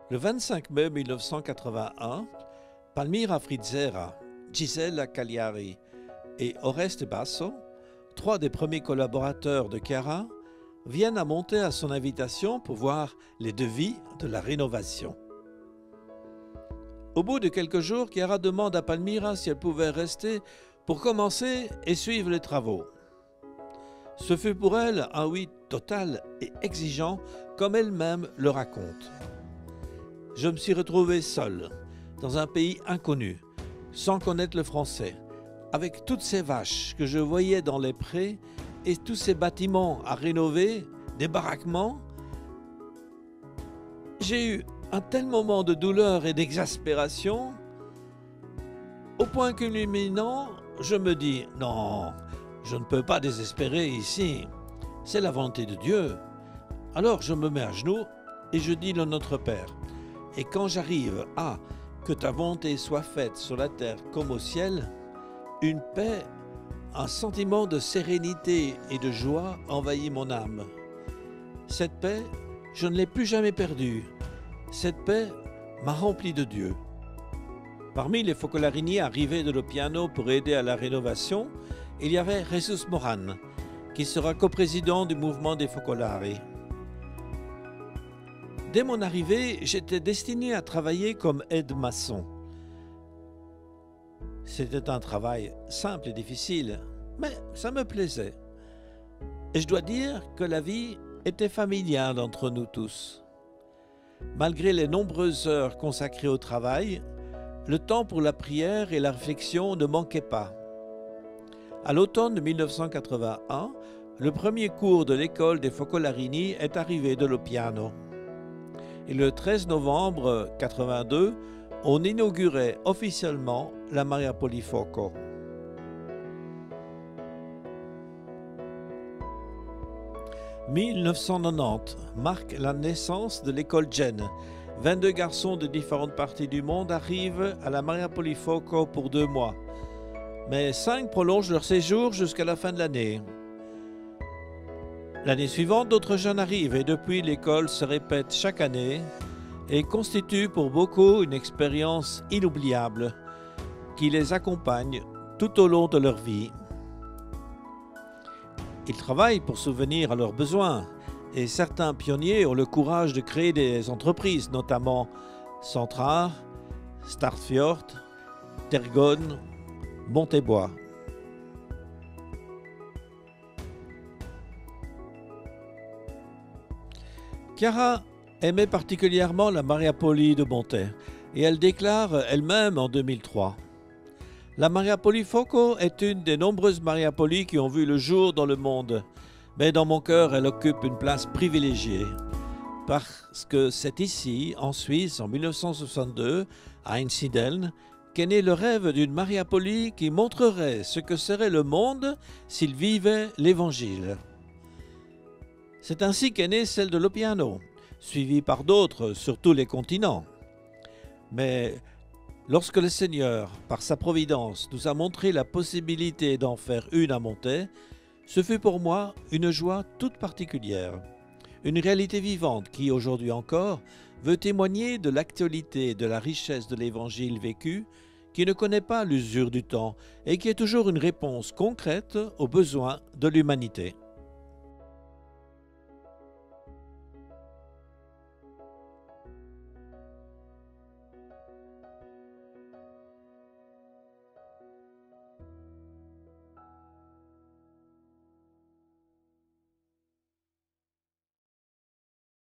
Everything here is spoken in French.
Le 25 mai 1981, Palmira Frizzera, Gisella Cagliari et Oreste Basso, trois des premiers collaborateurs de Chiara, viennent à monter à son invitation pour voir les devis de la rénovation. Au bout de quelques jours, Chiara demande à Palmira si elle pouvait rester pour commencer et suivre les travaux. Ce fut pour elle un oui total et exigeant, comme elle-même le raconte. Je me suis retrouvé seul, dans un pays inconnu, sans connaître le français, avec toutes ces vaches que je voyais dans les prés et tous ces bâtiments à rénover, des baraquements. J'ai eu un tel moment de douleur et d'exaspération, au point culminant, je me dis « Non, je ne peux pas désespérer ici, c'est la volonté de Dieu ». Alors je me mets à genoux et je dis le Notre Père. Et quand j'arrive à « Que ta volonté soit faite sur la terre comme au ciel », une paix, un sentiment de sérénité et de joie envahit mon âme. Cette paix, je ne l'ai plus jamais perdue. Cette paix m'a rempli de Dieu. Parmi les Focolarini arrivés de Loppiano pour aider à la rénovation, il y avait Jesus Moran, qui sera coprésident du mouvement des Focolari. Dès mon arrivée, j'étais destiné à travailler comme aide-maçon. C'était un travail simple et difficile, mais ça me plaisait. Et je dois dire que la vie était familiale entre nous tous. Malgré les nombreuses heures consacrées au travail, le temps pour la prière et la réflexion ne manquait pas. À l'automne 1981, le premier cours de l'école des Focolarini est arrivé de Loppiano. Et le 13 novembre 1982, on inaugurait officiellement la Mariapoli Foco. « 1990 marque la naissance de l'école Gênes. 22 garçons de différentes parties du monde arrivent à la Mariapoli Foco pour 2 mois. Mais 5 prolongent leur séjour jusqu'à la fin de l'année. L'année suivante, d'autres jeunes arrivent et depuis, l'école se répète chaque année et constitue pour beaucoup une expérience inoubliable qui les accompagne tout au long de leur vie. Ils travaillent pour subvenir à leurs besoins et certains pionniers ont le courage de créer des entreprises, notamment Centrar, Startfjord, Tergone, Montebois. Chiara aimait particulièrement la Mariapoli de Monte et elle déclare elle-même en 2003 « La Mariapoli Foco est une des nombreuses Mariapoli qui ont vu le jour dans le monde, mais dans mon cœur, elle occupe une place privilégiée. Parce que c'est ici, en Suisse, en 1962, à Einsiedeln, qu'est né le rêve d'une Mariapoli qui montrerait ce que serait le monde s'il vivait l'Évangile. C'est ainsi qu'est née celle de Loppiano, suivie par d'autres sur tous les continents. Mais lorsque le Seigneur, par sa providence, nous a montré la possibilité d'en faire une à Monte, ce fut pour moi une joie toute particulière, une réalité vivante qui, aujourd'hui encore, veut témoigner de l'actualité et de la richesse de l'Évangile vécu, qui ne connaît pas l'usure du temps et qui est toujours une réponse concrète aux besoins de l'humanité.